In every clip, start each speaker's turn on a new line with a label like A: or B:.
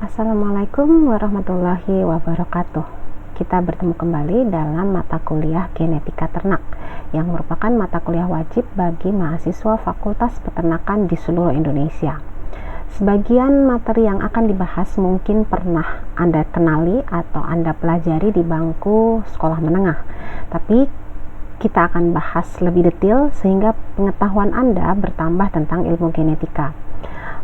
A: Assalamualaikum warahmatullahi wabarakatuh. Kita bertemu kembali dalam mata kuliah genetika ternak yang merupakan mata kuliah wajib bagi mahasiswa Fakultas Peternakan di seluruh Indonesia. Sebagian materi yang akan dibahas mungkin pernah Anda kenali atau Anda pelajari di bangku sekolah menengah, tapi kita akan bahas lebih detail sehingga pengetahuan Anda bertambah tentang ilmu genetika.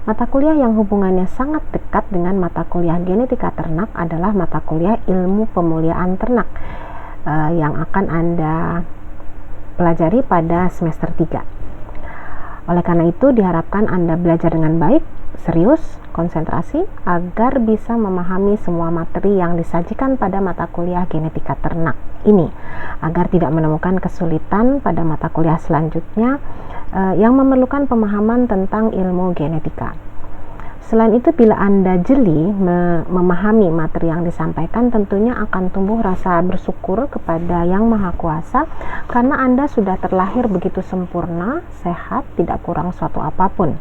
A: Mata kuliah yang hubungannya sangat dekat dengan mata kuliah genetika ternak adalah mata kuliah ilmu pemuliaan ternak yang akan Anda pelajari pada semester 3. Oleh karena itu diharapkan Anda belajar dengan baik, serius, konsentrasi agar bisa memahami semua materi yang disajikan pada mata kuliah genetika ternak ini, agar tidak menemukan kesulitan pada mata kuliah selanjutnya yang memerlukan pemahaman tentang ilmu genetika. Selain itu, bila Anda jeli memahami materi yang disampaikan, tentunya akan tumbuh rasa bersyukur kepada Yang Maha Kuasa karena Anda sudah terlahir begitu sempurna, sehat, tidak kurang suatu apapun.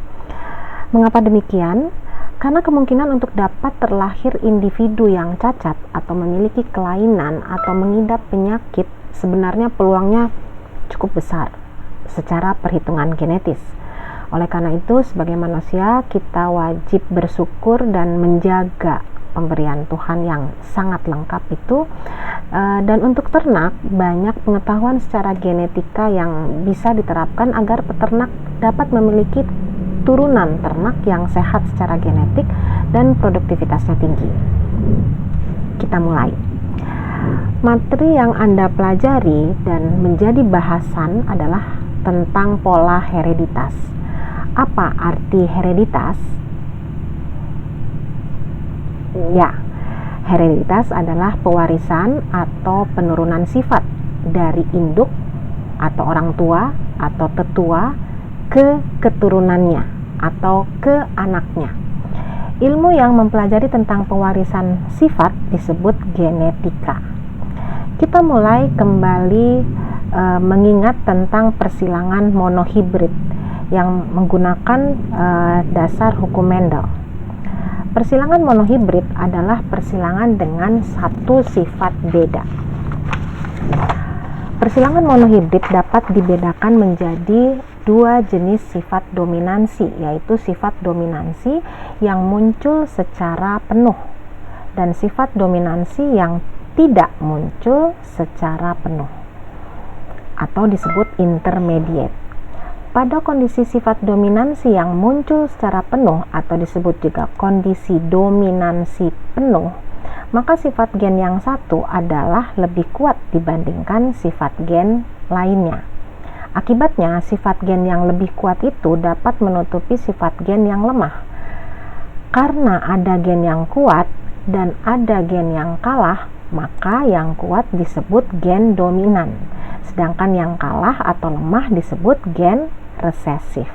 A: Mengapa demikian? Karena kemungkinan untuk dapat terlahir individu yang cacat atau memiliki kelainan atau mengidap penyakit sebenarnya peluangnya cukup besar secara perhitungan genetis. Oleh karena itu, sebagai manusia kita wajib bersyukur dan menjaga pemberian Tuhan yang sangat lengkap itu. Dan untuk ternak, banyak pengetahuan secara genetika yang bisa diterapkan agar peternak dapat memiliki turunan ternak yang sehat secara genetik dan produktivitasnya tinggi. Kita mulai. Materi yang Anda pelajari dan menjadi bahasan adalah tentang pola hereditas. Apa arti hereditas? Ya, hereditas adalah pewarisan atau penurunan sifat dari induk atau orang tua atau tetua ke keturunannya atau ke anaknya. Ilmu yang mempelajari tentang pewarisan sifat disebut genetika. Kita mulai kembali mengingat tentang persilangan monohibrid yang menggunakan dasar hukum Mendel. Persilangan monohibrid adalah persilangan dengan satu sifat beda. Persilangan monohibrid dapat dibedakan menjadi dua jenis sifat dominansi, yaitu sifat dominansi yang muncul secara penuh dan sifat dominansi yang tidak muncul secara penuh atau disebut intermediate. Pada kondisi sifat dominansi yang muncul secara penuh atau disebut juga kondisi dominansi penuh, maka sifat gen yang satu adalah lebih kuat dibandingkan sifat gen lainnya. Akibatnya, sifat gen yang lebih kuat itu dapat menutupi sifat gen yang lemah. Karena ada gen yang kuat dan ada gen yang kalah, maka yang kuat disebut gen dominan, sedangkan yang kalah atau lemah disebut gen resesif.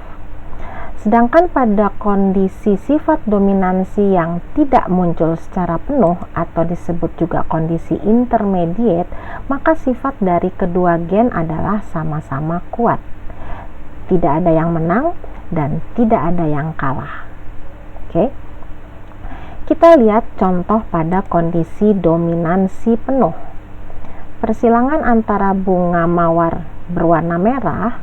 A: Sedangkan pada kondisi sifat dominansi yang tidak muncul secara penuh atau disebut juga kondisi intermediate, maka sifat dari kedua gen adalah sama-sama kuat. Tidak ada yang menang dan tidak ada yang kalah. Oke. Kita lihat contoh pada kondisi dominansi penuh. Persilangan antara bunga mawar berwarna merah,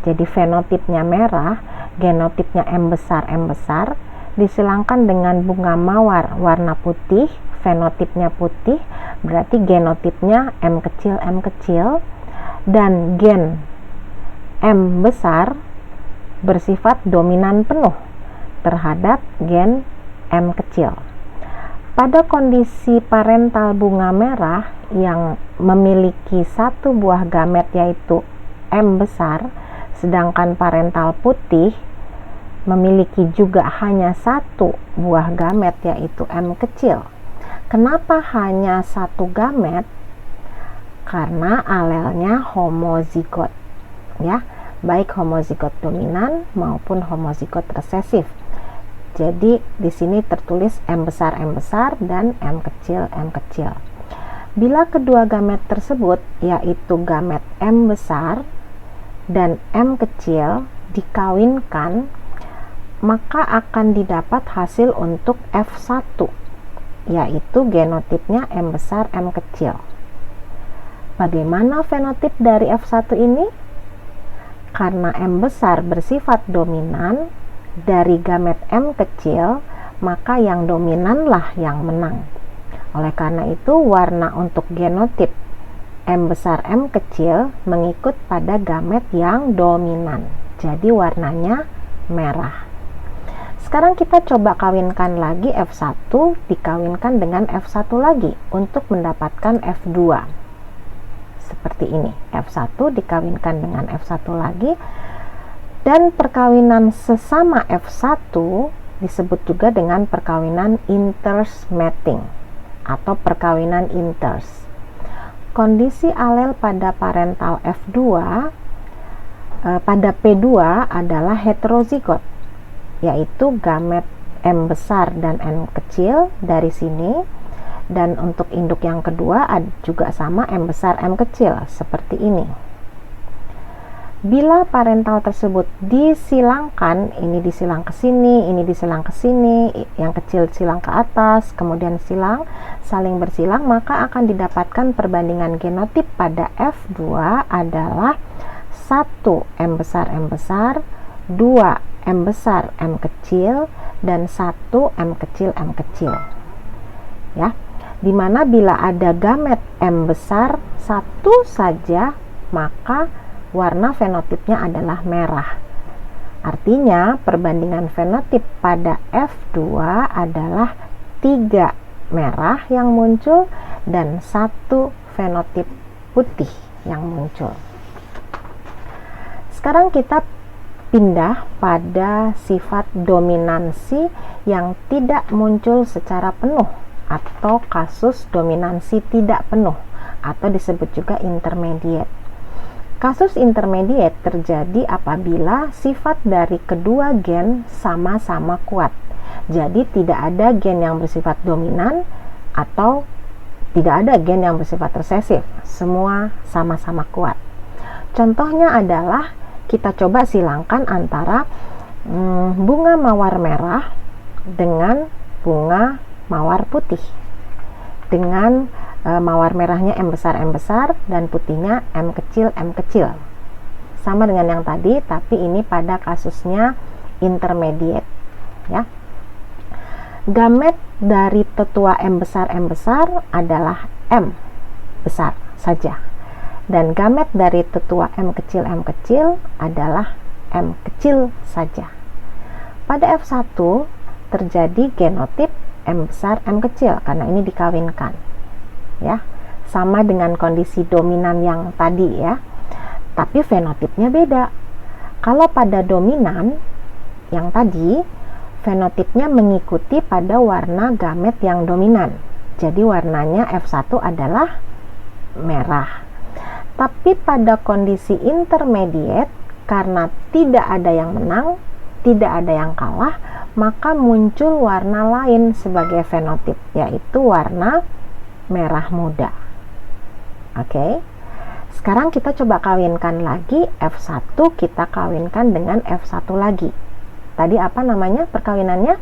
A: jadi fenotipnya merah, genotipnya M besar, disilangkan dengan bunga mawar warna putih, fenotipnya putih, berarti genotipnya M kecil, dan gen M besar bersifat dominan penuh terhadap gen M kecil. Pada kondisi parental bunga merah yang memiliki satu buah gamet yaitu M besar, sedangkan parental putih memiliki juga hanya satu buah gamet yaitu M kecil. Kenapa hanya satu gamet? Karena alelnya homozigot, ya, baik homozigot dominan maupun homozigot resesif. Jadi di sini tertulis M besar dan M kecil. Bila kedua gamet tersebut yaitu gamet M besar dan M kecil dikawinkan, maka akan didapat hasil untuk F1 yaitu genotipnya M besar M kecil. Bagaimana fenotip dari F1 ini? Karena M besar bersifat dominan dari gamet M kecil, maka yang dominanlah yang menang. Oleh karena itu, warna untuk genotip M besar M kecil mengikut pada gamet yang dominan. Jadi warnanya merah. Sekarang kita coba kawinkan lagi F1 dikawinkan dengan F1 lagi untuk mendapatkan F2. Seperti ini, F1 dikawinkan dengan F1 lagi, dan perkawinan sesama F1 disebut juga dengan perkawinan inters mating atau perkawinan inters. Kondisi alel pada parental F2 pada P2 adalah heterozigot, yaitu gamet M besar dan N kecil dari sini, dan untuk induk yang kedua juga sama M besar M kecil seperti ini. Bila parental tersebut disilangkan, ini disilang ke sini, ini disilang ke sini, yang kecil silang ke atas, kemudian saling bersilang, maka akan didapatkan perbandingan genotip pada F2 adalah 1 M besar, 2 M besar M kecil, dan 1 M kecil. Ya, dimana bila ada gamet M besar satu saja, maka warna fenotipnya adalah merah. Artinya perbandingan fenotip pada F2 adalah 3 merah yang muncul dan 1 fenotip putih yang muncul. Sekarang kita pindah pada sifat dominansi yang tidak muncul secara penuh atau kasus dominansi tidak penuh atau disebut juga intermediate. Kasus intermediate terjadi apabila sifat dari kedua gen sama-sama kuat. Jadi tidak ada gen yang bersifat dominan atau tidak ada gen yang bersifat resesif. Semua sama-sama kuat. Contohnya adalah kita coba silangkan antara bunga mawar merah dengan bunga mawar putih. Dengan mawar merahnya M besar dan putihnya M kecil. Sama dengan yang tadi, tapi ini pada kasusnya intermediate, ya. Gamet dari tetua M besar adalah M besar saja, dan gamet dari tetua M kecil adalah M kecil saja. Pada F1 terjadi genotip M besar M kecil karena ini dikawinkan, ya, sama dengan kondisi dominan yang tadi, ya, tapi fenotipnya beda. Kalau pada dominan yang tadi, fenotipnya mengikuti pada warna gamet yang dominan, jadi warnanya F1 adalah merah. Tapi pada kondisi intermediate, karena tidak ada yang menang, tidak ada yang kalah, maka muncul warna lain sebagai fenotip, yaitu warna merah muda. Oke. Sekarang kita coba kawinkan lagi F1, kita kawinkan dengan F1 lagi. Tadi apa namanya perkawinannya?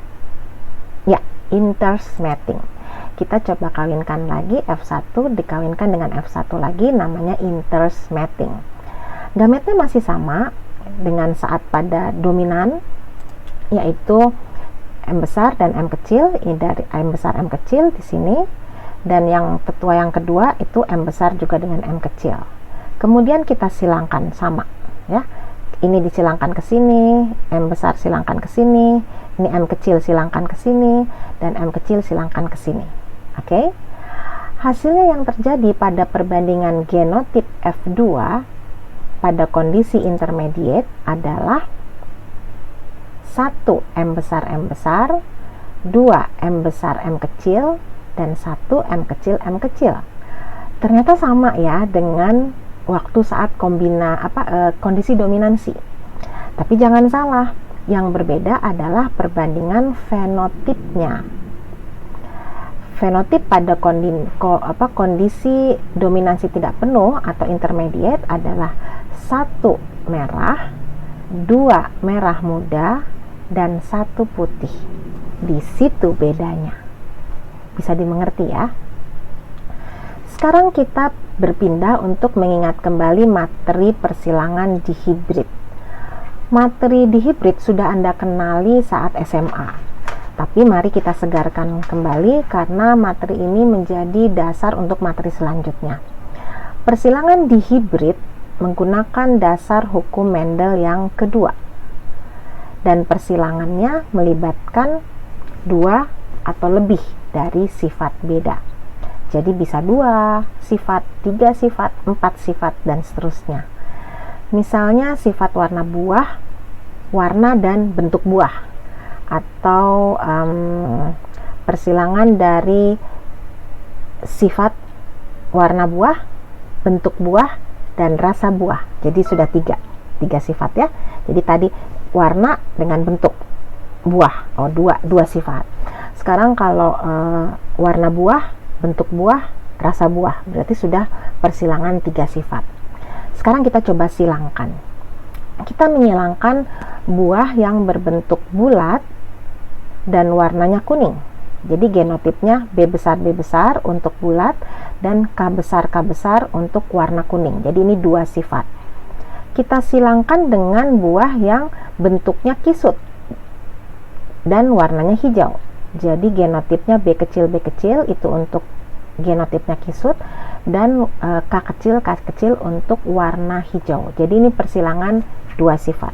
A: Ya, intersmating. Kita coba kawinkan lagi F1 dikawinkan dengan F1 lagi, namanya intersmating. Gametnya masih sama dengan saat pada dominan, yaitu M besar dan M kecil. Ini dari M besar M kecil di sini, dan yang tetua yang kedua itu M besar juga dengan M kecil. Kemudian kita silangkan sama, ya. Ini disilangkan ke sini, M besar silangkan ke sini, ini M kecil silangkan ke sini, dan M kecil silangkan ke sini. Oke. Hasilnya yang terjadi pada perbandingan genotip F2 pada kondisi intermediate adalah 1 M besar, 2 M besar M kecil, dan 1 M kecil. Ternyata sama, ya, dengan waktu saat kondisi dominansi. Tapi jangan salah, yang berbeda adalah perbandingan fenotipnya. Fenotip pada kondisi dominansi tidak penuh atau intermediate adalah 1 merah, 2 merah muda, dan 1 putih. Di situ bedanya. Bisa dimengerti ya. Sekarang kita berpindah untuk mengingat kembali materi persilangan dihibrid. Materi dihibrid sudah Anda kenali saat SMA. Tapi mari kita segarkan kembali karena materi ini menjadi dasar untuk materi selanjutnya. Persilangan dihibrid menggunakan dasar hukum Mendel yang kedua. Dan persilangannya melibatkan 2 atau lebih dari sifat beda. Jadi bisa 2 sifat, 3 sifat, 4 sifat, dan seterusnya. Misalnya sifat warna buah, warna dan bentuk buah. Atau persilangan dari sifat warna buah, bentuk buah, dan rasa buah. Jadi sudah 3 sifat ya. Jadi tadi warna dengan bentuk buah, 2 sifat. Sekarang kalau warna buah, bentuk buah, rasa buah, berarti sudah persilangan 3 sifat. Sekarang kita coba silangkan. Kita menyilangkan buah yang berbentuk bulat dan warnanya kuning. Jadi genotipnya B besar untuk bulat dan K besar untuk warna kuning. Jadi ini 2 sifat. Kita silangkan dengan buah yang bentuknya kisut dan warnanya hijau. Jadi genotipnya B kecil itu untuk genotipnya kisut dan K kecil untuk warna hijau. Jadi ini persilangan 2 sifat.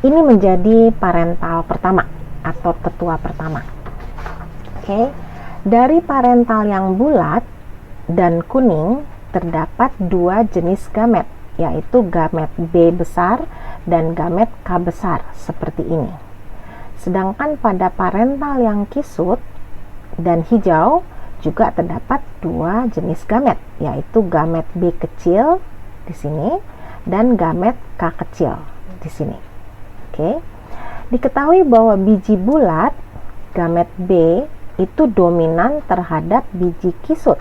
A: Ini menjadi parental pertama atau tetua pertama. Oke. Dari parental yang bulat dan kuning terdapat 2 jenis gamet, yaitu gamet B besar dan gamet K besar seperti ini. Sedangkan pada parental yang kisut dan hijau juga terdapat 2 jenis gamet, yaitu gamet B kecil di sini dan gamet K kecil di sini. Oke. Diketahui bahwa biji bulat gamet B itu dominan terhadap biji kisut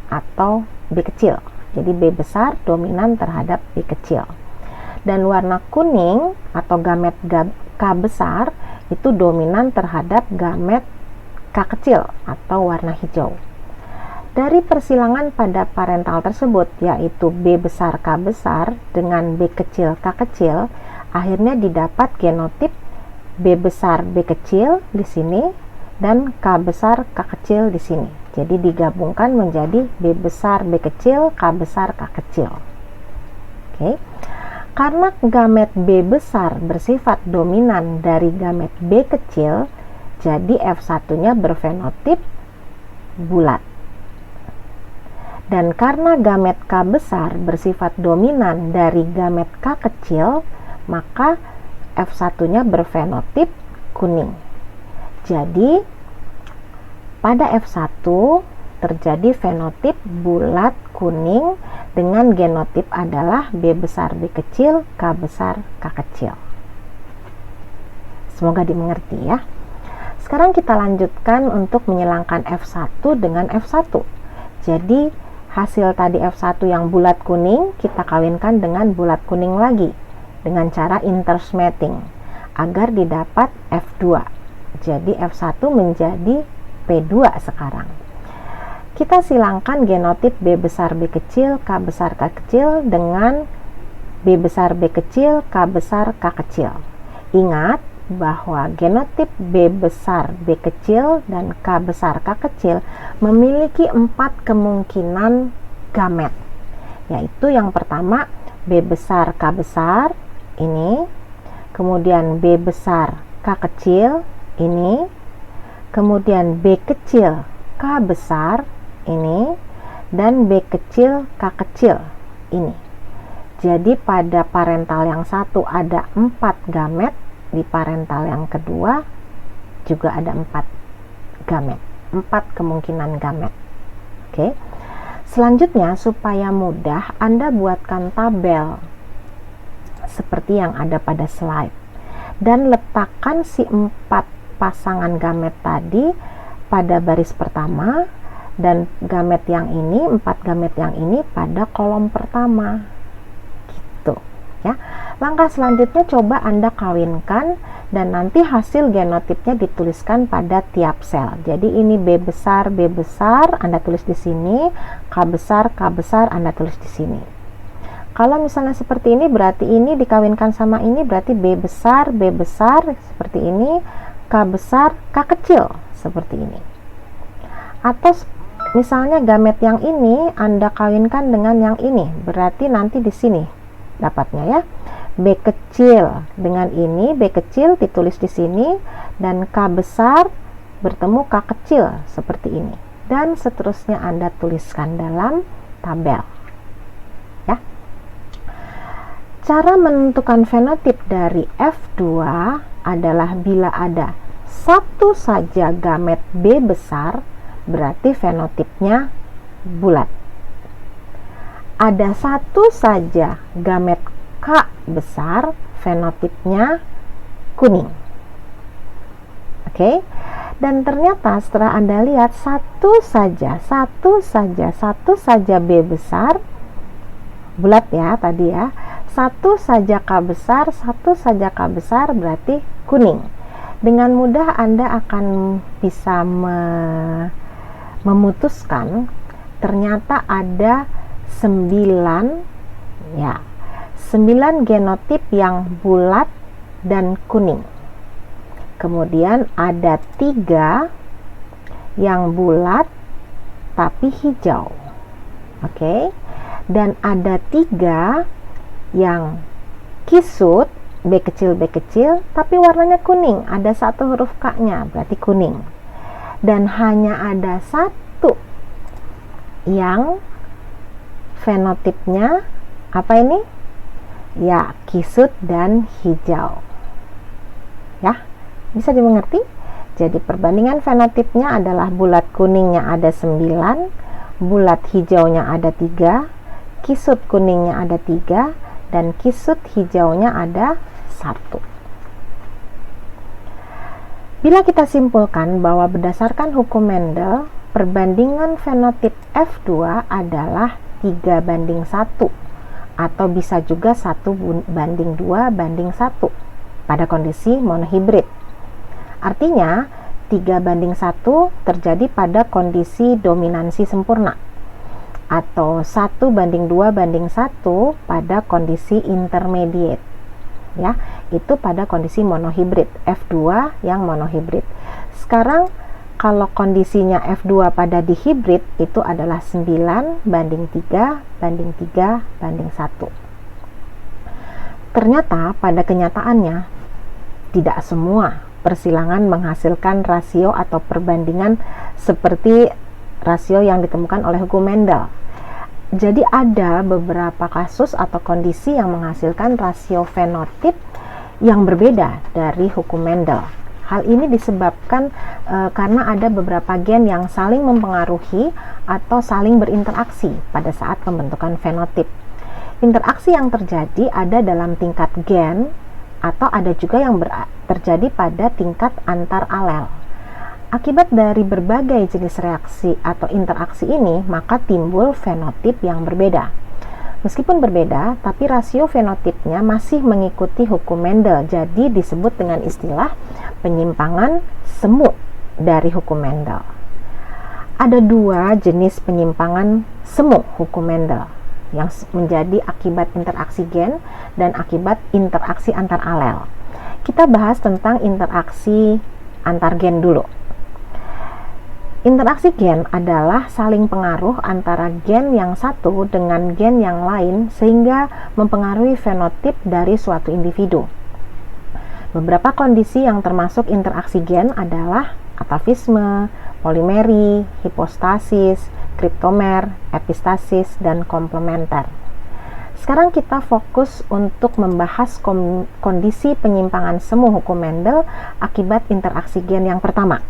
A: atau B kecil. Jadi B besar dominan terhadap B kecil. Dan warna kuning atau gamet K besar itu dominan terhadap gamet K kecil atau warna hijau. Dari persilangan pada parental tersebut, yaitu B besar K besar dengan B kecil K kecil, akhirnya didapat genotip B besar B kecil di sini dan K besar K kecil di sini. Jadi digabungkan menjadi B besar B kecil K besar K kecil. Oke. Karena gamet B besar bersifat dominan dari gamet B kecil, jadi F1-nya berfenotip bulat. Dan karena gamet K besar bersifat dominan dari gamet K kecil, maka F1-nya berfenotip kuning. Jadi pada F1 terjadi fenotip bulat kuning dengan genotip adalah B besar B kecil, K besar K kecil. Semoga dimengerti ya. Sekarang kita lanjutkan untuk menyilangkan F1 dengan F1. Jadi hasil tadi F1 yang bulat kuning kita kawinkan dengan bulat kuning lagi dengan cara intersmating agar didapat F2. Jadi F1 menjadi P2 sekarang. Kita silangkan genotip B besar B kecil, K besar K kecil dengan B besar B kecil, K besar K kecil. Ingat bahwa genotip B besar B kecil dan K besar K kecil memiliki 4 kemungkinan gamet, yaitu yang pertama B besar K besar ini, kemudian B besar K kecil ini, kemudian B kecil K besar ini, dan B kecil K kecil ini. Jadi pada parental yang satu ada 4 gamet, di parental yang kedua juga ada 4 gamet, 4 kemungkinan gamet. Oke. Selanjutnya supaya mudah Anda buatkan tabel seperti yang ada pada slide dan letakkan si 4 pasangan gamet tadi pada baris pertama dan gamet yang ini, 4 gamet yang ini pada kolom pertama gitu ya. Langkah selanjutnya coba Anda kawinkan dan nanti hasil genotipnya dituliskan pada tiap sel. Jadi ini B besar Anda tulis di sini, K besar Anda tulis di sini. Kalau misalnya seperti ini, berarti ini dikawinkan sama ini, berarti B besar seperti ini, K besar K kecil seperti ini. Atau misalnya gamet yang ini Anda kawinkan dengan yang ini, berarti nanti di sini dapatnya ya. B kecil dengan ini, B kecil ditulis di sini, dan K besar bertemu K kecil seperti ini. Dan seterusnya Anda tuliskan dalam tabel. Ya. Cara menentukan fenotip dari F2 adalah bila ada satu saja gamet B besar, berarti fenotipnya bulat. Ada satu saja gamet K besar, fenotipnya kuning. Oke. Dan ternyata setelah Anda lihat satu saja B besar, bulat ya tadi ya. Satu saja K besar berarti kuning. Dengan mudah Anda akan bisa memutuskan ternyata ada 9 genotip yang bulat dan kuning. Kemudian ada 3 yang bulat tapi hijau. Oke. Dan ada 3 yang kisut B kecil tapi warnanya kuning, ada 1 huruf K-nya berarti kuning. Dan hanya ada 1 yang fenotipnya apa ini? Ya, kisut dan hijau. Ya, bisa dimengerti? Jadi perbandingan fenotipnya adalah bulat kuningnya ada 9, bulat hijaunya ada 3, kisut kuningnya ada 3, dan kisut hijaunya ada 1. Bila kita simpulkan bahwa berdasarkan hukum Mendel, perbandingan fenotip F2 adalah 3:1, atau bisa juga 1:2:1 pada kondisi monohibrid. Artinya 3:1 terjadi pada kondisi dominansi sempurna, atau 1:2:1 pada kondisi intermediate. Ya, itu pada kondisi monohibrid, F2 yang monohibrid. Sekarang kalau kondisinya F2 pada dihibrid itu adalah 9:3:3:1. Ternyata pada kenyataannya tidak semua persilangan menghasilkan rasio atau perbandingan seperti rasio yang ditemukan oleh hukum Mendel. Jadi ada beberapa kasus atau kondisi yang menghasilkan rasio fenotip yang berbeda dari hukum Mendel. Hal ini disebabkan karena ada beberapa gen yang saling mempengaruhi atau saling berinteraksi pada saat pembentukan fenotip. Interaksi yang terjadi ada dalam tingkat gen atau ada juga yang terjadi pada tingkat antar alel. Akibat dari berbagai jenis reaksi atau interaksi ini, maka timbul fenotip yang berbeda. Meskipun berbeda, tapi rasio fenotipnya masih mengikuti hukum Mendel, jadi disebut dengan istilah penyimpangan semu dari hukum Mendel. Ada 2 jenis penyimpangan semu hukum Mendel yang menjadi akibat interaksi gen dan akibat interaksi antar alel. Kita bahas tentang interaksi antar gen dulu. Interaksi gen adalah saling pengaruh antara gen yang satu dengan gen yang lain sehingga mempengaruhi fenotip dari suatu individu. Beberapa kondisi yang termasuk interaksi gen adalah atafisme, polimeri, hipostasis, kriptomer, epistasis, dan komplementer. Sekarang kita fokus untuk membahas kondisi penyimpangan semu hukum Mendel akibat interaksi gen yang pertama,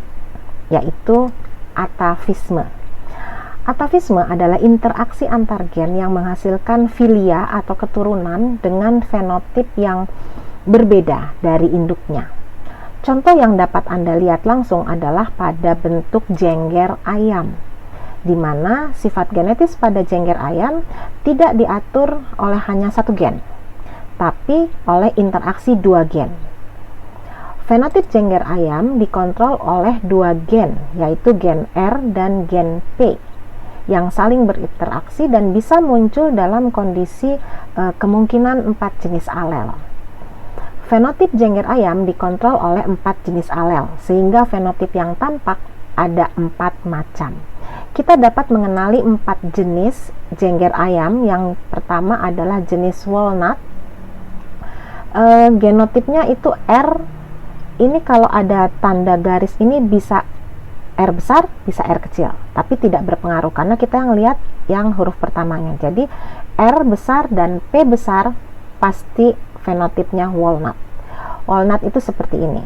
A: yaitu atafisme. Atafisme adalah interaksi antar gen yang menghasilkan filia atau keturunan dengan fenotip yang berbeda dari induknya. Contoh yang dapat Anda lihat langsung adalah pada bentuk jengger ayam, di mana sifat genetis pada jengger ayam tidak diatur oleh hanya 1 gen, tapi oleh interaksi 2 gen. Fenotip jengger ayam dikontrol oleh dua gen, yaitu gen R dan gen P, yang saling berinteraksi dan bisa muncul dalam kondisi kemungkinan 4 jenis alel. Fenotip jengger ayam dikontrol oleh 4 jenis alel, sehingga fenotip yang tampak ada 4 macam. Kita dapat mengenali 4 jenis jengger ayam. Yang pertama adalah jenis walnut. Genotipnya itu R. Ini kalau ada tanda garis ini bisa R besar, bisa R kecil, tapi tidak berpengaruh karena kita yang lihat yang huruf pertamanya. Jadi R besar dan P besar pasti fenotipnya walnut. Walnut itu seperti ini.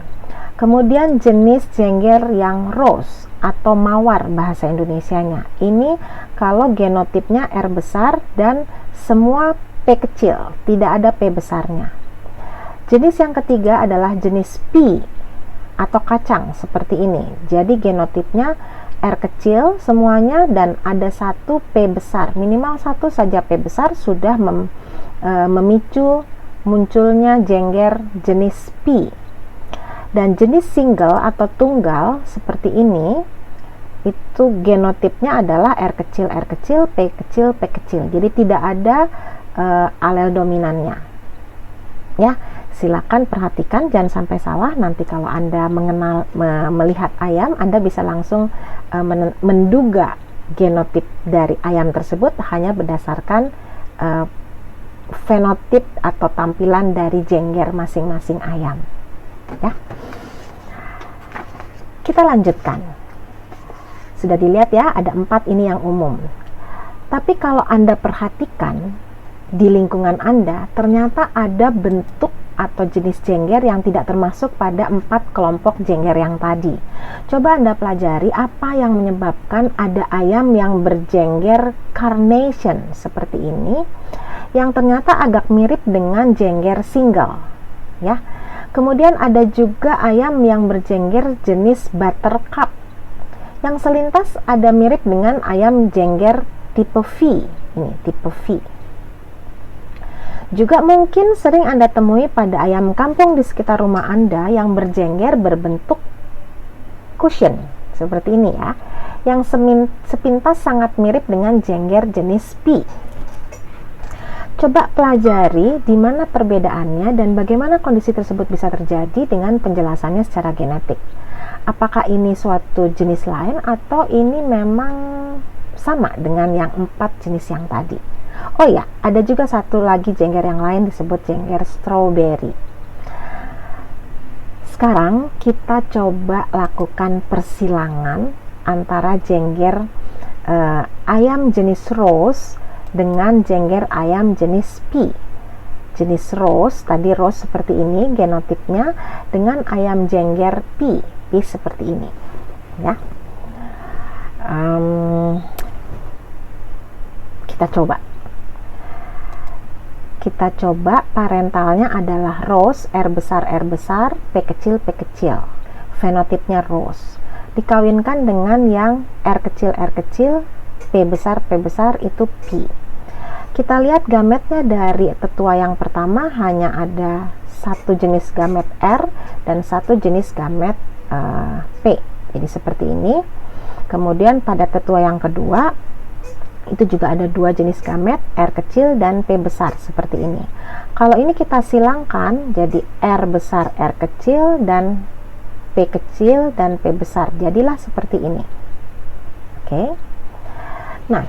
A: Kemudian jenis jengger yang rose atau mawar bahasa Indonesianya. Ini kalau genotipnya R besar dan semua P kecil, tidak ada P besarnya. Jenis yang ketiga adalah jenis P atau kacang seperti ini. Jadi genotipnya R kecil semuanya dan ada 1 P besar. Minimal 1 saja P besar sudah memicu munculnya jengger jenis P. Dan jenis single atau tunggal seperti ini, itu genotipnya adalah R kecil, P kecil, P kecil. Jadi tidak ada alel dominannya. Ya, silakan perhatikan, jangan sampai salah. Nanti kalau Anda melihat ayam, Anda bisa langsung menduga genotip dari ayam tersebut hanya berdasarkan fenotip atau tampilan dari jengger masing-masing ayam. Ya, kita lanjutkan. Sudah dilihat ya, ada 4 ini yang umum. Tapi kalau Anda perhatikan di lingkungan Anda, ternyata ada bentuk atau jenis jengger yang tidak termasuk pada 4 kelompok jengger yang tadi. Coba Anda pelajari apa yang menyebabkan ada ayam yang berjengger carnation seperti ini, yang ternyata agak mirip dengan jengger single. Ya. Kemudian ada juga ayam yang berjengger jenis buttercup, yang selintas ada mirip dengan ayam jengger tipe V. Ini tipe V. Juga mungkin sering Anda temui pada ayam kampung di sekitar rumah Anda yang berjengger berbentuk cushion seperti ini ya, yang sepintas sangat mirip dengan jengger jenis P. Coba pelajari di mana perbedaannya dan bagaimana kondisi tersebut bisa terjadi dengan penjelasannya secara genetik. Apakah ini suatu jenis lain atau ini memang sama dengan yang 4 jenis yang tadi? Oh ya, ada juga satu lagi jengger yang lain disebut jengger strawberry. Sekarang kita coba lakukan persilangan antara jengger ayam jenis rose dengan jengger ayam jenis P. Jenis rose, tadi rose seperti ini genotipnya, dengan ayam jengger P seperti ini ya. Kita coba parentalnya adalah rose, R besar, P kecil, P kecil. Fenotipnya rose dikawinkan dengan yang R kecil, P besar itu P. Kita lihat gametnya dari tetua yang pertama hanya ada 1 jenis gamet R dan 1 jenis gamet P. Jadi seperti ini. Kemudian pada tetua yang kedua itu juga ada 2 jenis gamet, R kecil dan P besar seperti ini. Kalau ini kita silangkan jadi R besar, R kecil dan P kecil dan P besar. Jadilah seperti ini. Oke. Nah,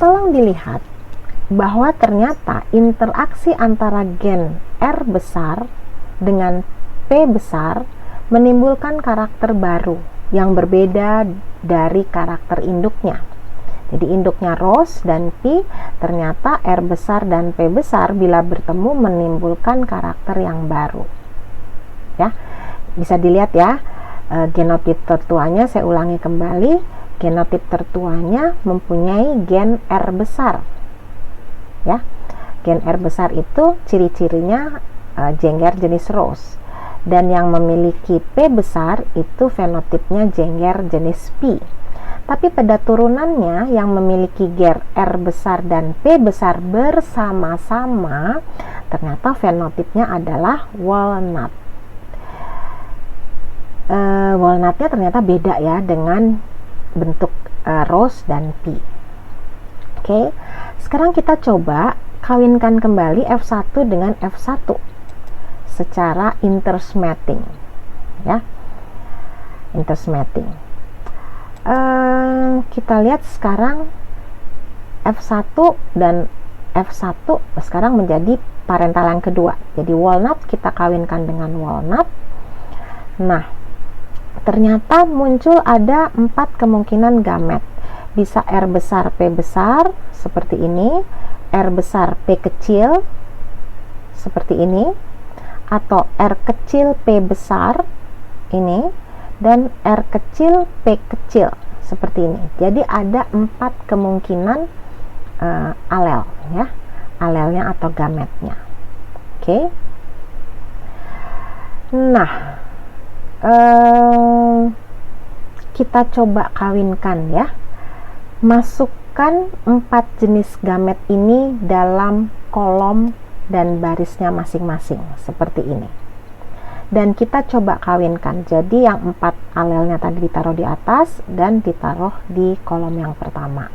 A: tolong dilihat bahwa ternyata interaksi antara gen R besar dengan P besar menimbulkan karakter baru yang berbeda dari karakter induknya. Jadi induknya rose dan P, ternyata R besar dan P besar bila bertemu menimbulkan karakter yang baru. Ya, bisa dilihat ya, genotip tertuanya saya ulangi kembali, genotip tertuanya mempunyai gen R besar. Ya, gen R besar itu ciri-cirinya jengger jenis rose, dan yang memiliki P besar itu fenotipnya jengger jenis P. Tapi pada turunannya yang memiliki gen R besar dan P besar bersama-sama, ternyata fenotipnya adalah walnut. walnutnya ternyata beda ya dengan bentuk rose dan pea. Oke, sekarang kita coba kawinkan kembali F1 dengan F1 secara intersmating ya, intersmating. Kita lihat sekarang F1 dan F1 sekarang menjadi parental yang kedua, jadi walnut kita kawinkan dengan walnut. Nah, ternyata muncul ada 4 kemungkinan gamet. Bisa R besar P besar seperti ini, R besar P kecil seperti ini, atau R kecil P besar ini, dan R kecil P kecil seperti ini. Jadi ada 4 kemungkinan alel ya, alelnya atau gametnya. Oke. Nah, kita coba kawinkan ya, masukkan 4 jenis gamet ini dalam kolom dan barisnya masing-masing seperti ini, dan kita coba kawinkan. Jadi yang 4 alelnya tadi ditaruh di atas dan ditaruh di kolom yang pertama,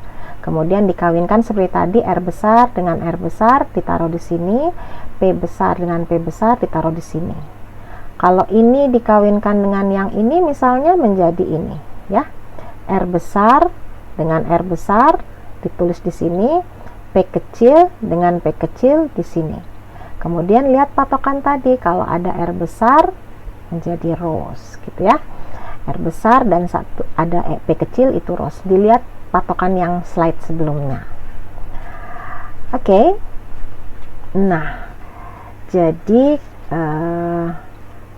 A: kemudian dikawinkan seperti tadi, R besar dengan R besar ditaruh di sini, P besar dengan P besar ditaruh di sini. Kalau ini dikawinkan dengan yang ini misalnya menjadi ini ya, R besar dengan R besar ditulis di sini, P kecil dengan P kecil di sini. Kemudian lihat patokan tadi, kalau ada R besar menjadi rose gitu ya, R besar dan satu ada P kecil itu rose. Dilihat patokan yang slide sebelumnya. Oke. Nah, jadi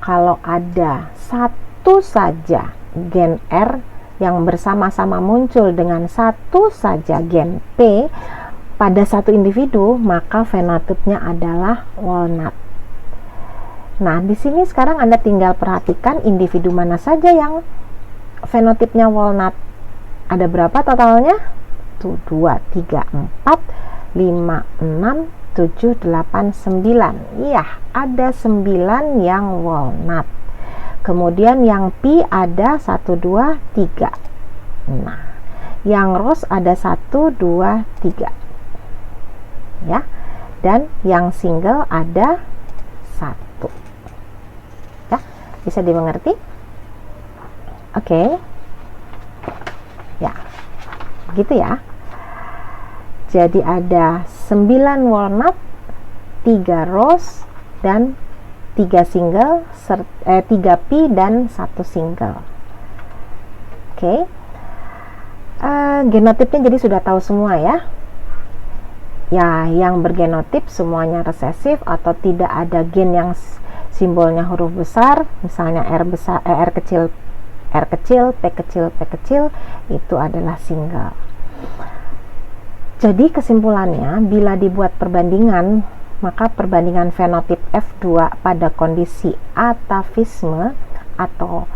A: kalau ada satu saja gen R yang bersama-sama muncul dengan satu saja gen P pada satu individu, maka fenotipnya adalah walnut. Nah, di sini sekarang Anda tinggal perhatikan individu mana saja yang fenotipnya walnut. Ada berapa totalnya? Tuh, 2, 3, 4, 5, 6, 7, 8, 9. Iya, ada 9 yang walnut. Kemudian yang P ada 1, 2, 3. Nah, yang rose ada 1, 2, 3. Ya. Dan yang single ada 1. Ya, bisa dimengerti? Oke. Ya. Gitu ya. Jadi ada 9 walnut, 3 rose dan 3 single, 3 P dan 1 single. Oke. Genotipnya jadi sudah tahu semua ya. Ya, yang bergenotip semuanya resesif atau tidak ada gen yang simbolnya huruf besar, misalnya R besar, R kecil, P kecil, itu adalah single. Jadi kesimpulannya, bila dibuat perbandingan, maka perbandingan fenotip F2 pada kondisi atavisme atau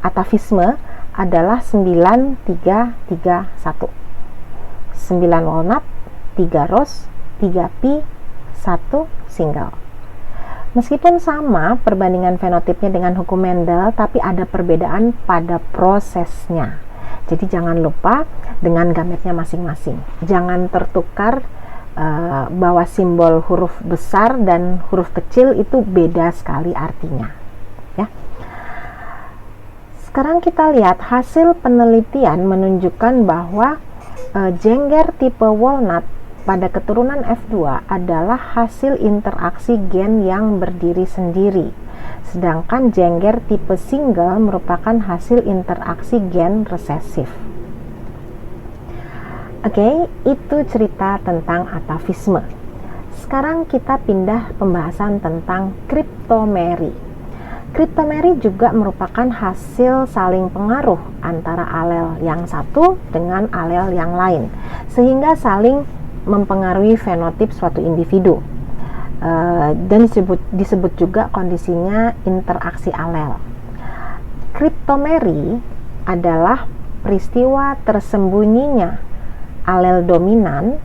A: atavisme adalah 9, 3, 3, 1. 9 walnut, 3 rose, 3 P, 1 single. Meskipun sama perbandingan fenotipnya dengan hukum Mendel, tapi ada perbedaan pada prosesnya. Jadi jangan lupa dengan gametnya masing-masing. Jangan tertukar bahwa simbol huruf besar dan huruf kecil itu beda sekali artinya. Ya. Sekarang kita lihat hasil penelitian menunjukkan bahwa jengger tipe walnut pada keturunan F2 adalah hasil interaksi gen yang berdiri sendiri, sedangkan jengger tipe single merupakan hasil interaksi gen resesif. Oke, itu cerita tentang atavisme. Sekarang kita pindah pembahasan tentang cryptomeri. Cryptomeri juga merupakan hasil saling pengaruh antara alel yang satu dengan alel yang lain, sehingga saling mempengaruhi fenotip suatu individu. Dan disebut juga kondisinya interaksi alel. Cryptomeri adalah peristiwa tersembunyinya alel dominan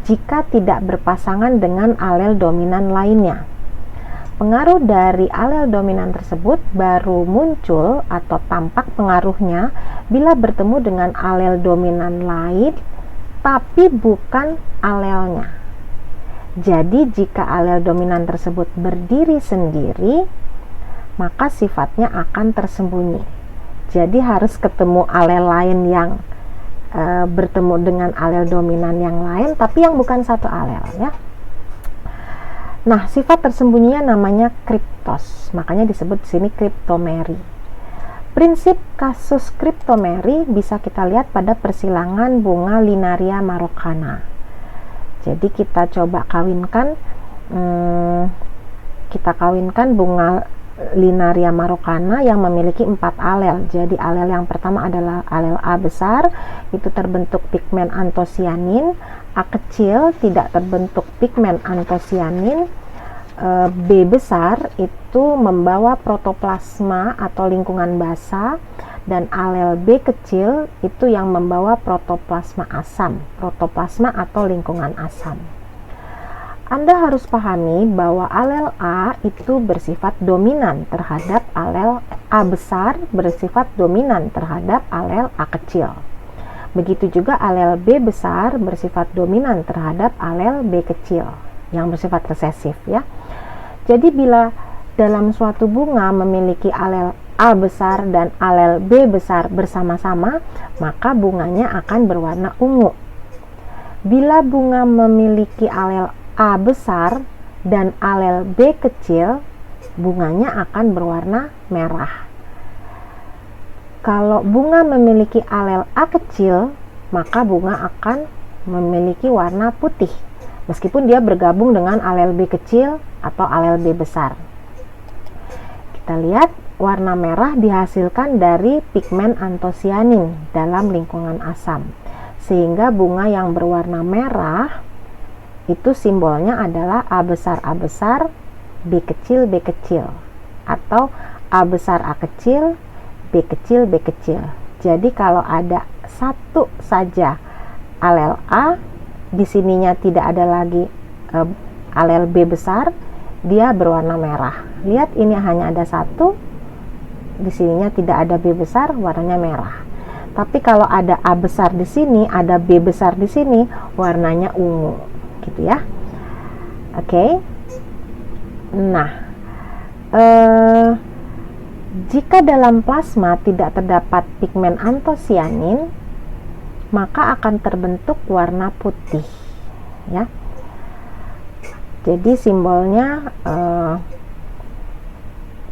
A: jika tidak berpasangan dengan alel dominan lainnya. pengaruh dari alel dominan tersebut baru muncul atau tampak pengaruhnya bila bertemu dengan alel dominan lain tapi bukan alelnya. Jadi jika alel dominan tersebut berdiri sendiri, maka sifatnya akan tersembunyi. Jadi harus ketemu alel lain yang bertemu dengan alel dominan yang lain tapi yang bukan satu alel, ya. Nah, sifat tersembunyinya namanya kriptos, makanya disebut di sini kriptomeri. Prinsip kasus kriptomeri bisa kita lihat pada persilangan bunga Linaria marocana. Jadi kita coba kawinkan, bunga Linaria marocana yang memiliki 4 alel. Jadi alel yang pertama adalah alel A besar, itu terbentuk pigmen antosianin. A kecil tidak terbentuk pigmen antosianin. B besar itu membawa protoplasma atau lingkungan basa, dan alel B kecil itu yang membawa protoplasma asam, protoplasma atau lingkungan asam. Anda harus pahami bahwa alel A itu bersifat dominan terhadap alel A besar, bersifat dominan terhadap alel A kecil. Begitu juga alel B besar bersifat dominan terhadap alel B kecil yang bersifat resesif, ya. Jadi bila dalam suatu bunga memiliki alel A besar dan alel B besar bersama-sama, maka bunganya akan berwarna ungu. Bila bunga memiliki alel A besar dan alel B kecil, bunganya akan berwarna merah. Kalau bunga memiliki alel A kecil, maka bunga akan memiliki warna putih, meskipun dia bergabung dengan alel B kecil atau alel B besar. Kita lihat warna merah dihasilkan dari pigmen antosianin dalam lingkungan asam, sehingga bunga yang berwarna merah itu simbolnya adalah A besar, B kecil, B kecil, atau A besar, A kecil, B kecil, B kecil. Jadi kalau ada satu saja alel A, di sininya tidak ada lagi alel B besar, dia berwarna merah. Lihat, ini hanya ada satu, di sininya tidak ada B besar, warnanya merah. Tapi kalau ada A besar di sini, ada B besar di sini, warnanya ungu, gitu ya. Oke. Nah, jika dalam plasma tidak terdapat pigmen antosianin, maka akan terbentuk warna putih, ya. Jadi simbolnya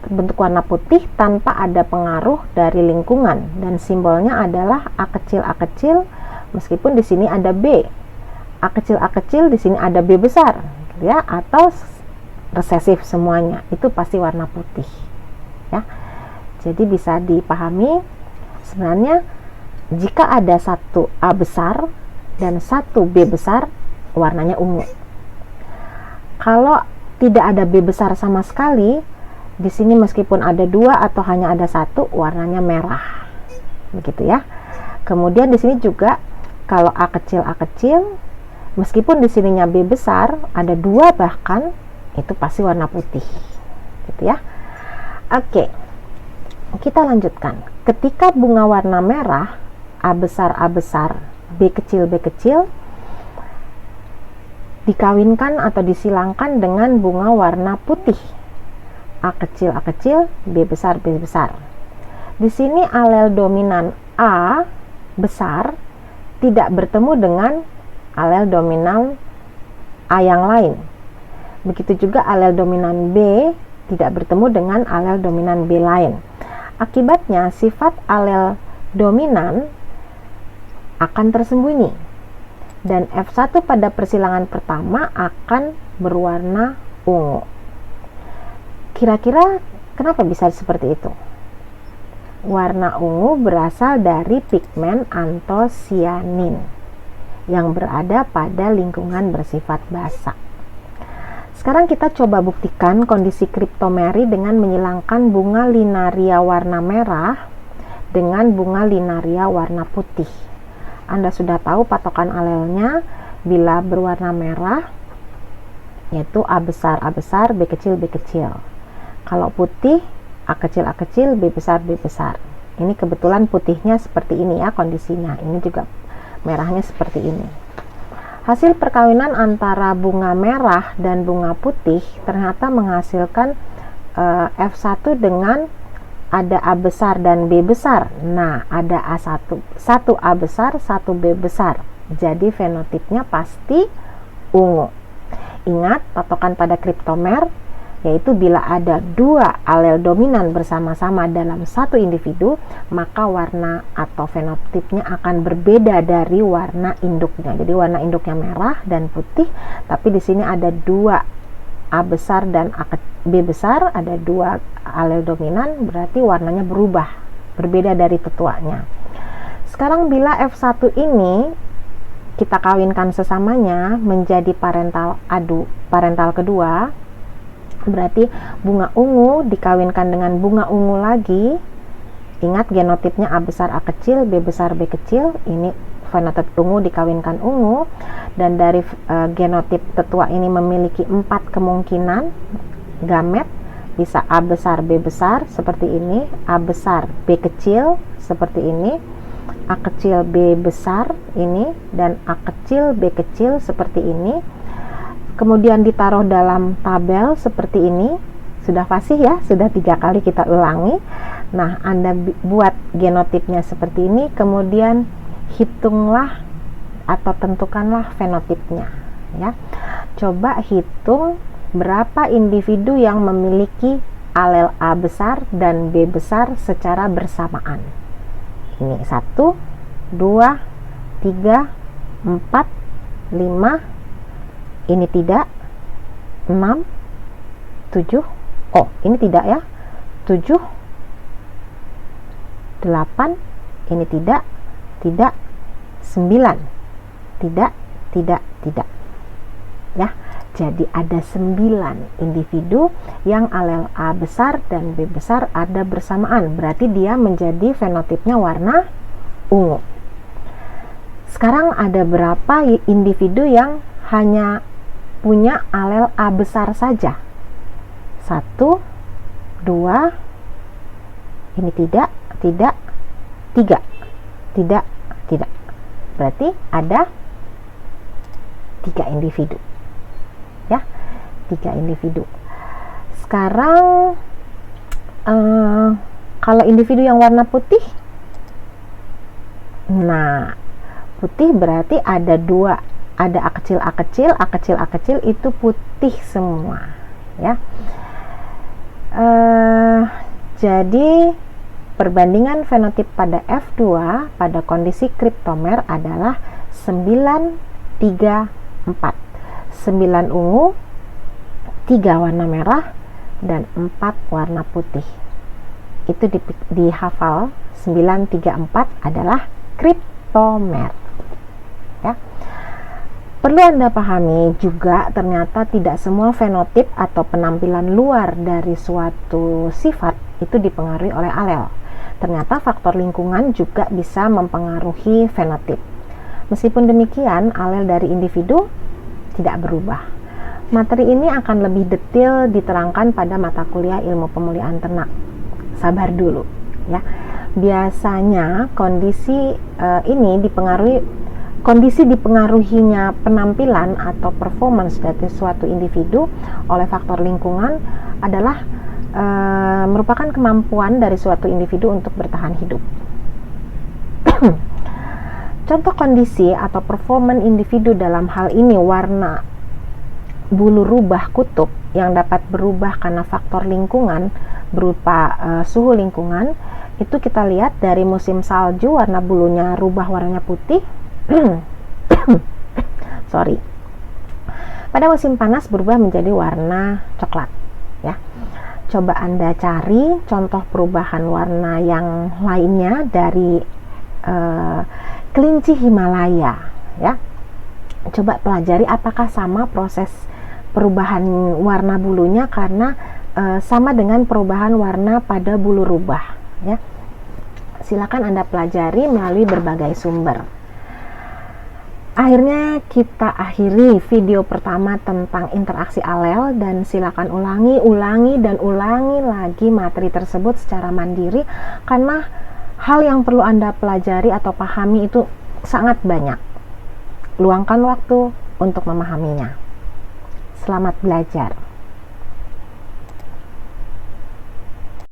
A: terbentuk warna putih tanpa ada pengaruh dari lingkungan, dan simbolnya adalah A kecil, meskipun di sini ada B. A kecil, di sini ada B besar, ya, atau resesif semuanya, itu pasti warna putih, ya. Jadi bisa dipahami sebenarnya jika ada satu A besar dan satu B besar, warnanya ungu. Kalau tidak ada B besar sama sekali, di sini meskipun ada 2 atau hanya ada 1, warnanya merah, begitu ya. Kemudian di sini juga kalau A kecil, meskipun di sininya B besar, ada 2 bahkan, itu pasti warna putih, gitu ya. Oke, kita lanjutkan. Ketika bunga warna merah, A besar, B kecil, dikawinkan atau disilangkan dengan bunga warna putih, A kecil, B besar. Di sini alel dominan A besar tidak bertemu dengan alel dominan A yang lain. Begitu juga alel dominan B tidak bertemu dengan alel dominan B lain. Akibatnya sifat alel dominan akan tersembunyi, dan F1 pada persilangan pertama akan berwarna ungu. Kira-kira kenapa bisa seperti itu? Warna ungu berasal dari pigmen antosianin yang berada pada lingkungan bersifat basa. Sekarang kita coba buktikan kondisi kriptomeri dengan menyilangkan bunga linaria warna merah dengan bunga linaria warna putih. Anda sudah tahu patokan alelnya, bila berwarna merah yaitu A besar, B kecil, B kecil. Kalau putih, A kecil, B besar, B besar. Ini kebetulan putihnya seperti ini ya kondisinya. Ini juga merahnya seperti ini. Hasil perkawinan antara bunga merah dan bunga putih ternyata menghasilkan F1 dengan ada A besar dan B besar. Nah, ada A1, satu A besar, satu B besar. Jadi fenotipnya pasti ungu. Ingat patokan pada kriptomer, yaitu bila ada dua alel dominan bersama-sama dalam satu individu, maka warna atau fenotipnya akan berbeda dari warna induknya. Jadi warna induknya merah dan putih, tapi di sini ada dua A besar dan B besar, ada dua alel dominan, berarti warnanya berubah, berbeda dari tetuanya. Sekarang bila F1 ini kita kawinkan sesamanya menjadi parental kedua, berarti bunga ungu dikawinkan dengan bunga ungu lagi. Ingat genotipnya A besar A kecil, B besar B kecil. Ini fenotip ungu dikawinkan ungu, dan dari genotip tetua ini memiliki 4 kemungkinan gamet. Bisa A besar B besar seperti ini, A besar B kecil seperti ini, A kecil B besar ini, dan A kecil B kecil seperti ini. Kemudian ditaruh dalam tabel seperti ini. Sudah fasih ya, sudah 3 kali kita ulangi. Nah, Anda buat genotipnya seperti ini, kemudian hitunglah atau tentukanlah fenotipnya ya. Coba hitung berapa individu yang memiliki alel A besar dan B besar secara bersamaan. Ini 1, 2, 3, 4, 5, ini tidak, 6, 7, oh ini tidak ya, 7, 8, ini tidak, 9, tidak ya. Jadi ada 9 individu yang alel A besar dan B besar ada bersamaan, berarti dia menjadi fenotipnya warna ungu. Sekarang ada berapa individu yang hanya punya alel A besar saja? 1, 2, ini tidak, 3, tidak. Berarti ada 3 individu ya, 3 individu. Sekarang kalau individu yang warna putih, nah putih berarti ada 2, ada A kecil itu putih semua ya. Jadi perbandingan fenotip pada F2 pada kondisi kriptomer adalah 9, 3, 4. 9 ungu, 3 warna merah, dan 4 warna putih. Itu dihafal, 9, 3, 4 adalah kriptomer ya. Perlu Anda pahami juga ternyata tidak semua fenotip atau penampilan luar dari suatu sifat itu dipengaruhi oleh alel. Ternyata faktor lingkungan juga bisa mempengaruhi fenotip. Meskipun demikian, alel dari individu tidak berubah. Materi ini akan lebih detail diterangkan pada mata kuliah ilmu pemulihan ternak. Sabar dulu ya. Biasanya kondisi dipengaruhinya penampilan atau performance dari suatu individu oleh faktor lingkungan adalah merupakan kemampuan dari suatu individu untuk bertahan hidup. Contoh kondisi atau performance individu dalam hal ini warna bulu rubah kutub yang dapat berubah karena faktor lingkungan berupa suhu lingkungan. Itu kita lihat dari musim salju, warna bulunya rubah warnanya putih. Pada musim panas berubah menjadi warna coklat ya. Coba Anda cari contoh perubahan warna yang lainnya dari kelinci Himalaya ya. Coba pelajari apakah sama proses perubahan warna bulunya, karena sama dengan perubahan warna pada bulu rubah ya. Silakan Anda pelajari melalui berbagai sumber. Akhirnya kita akhiri video pertama tentang interaksi alel, dan silakan ulangi lagi materi tersebut secara mandiri, karena hal yang perlu Anda pelajari atau pahami itu sangat banyak. Luangkan waktu untuk memahaminya. Selamat belajar.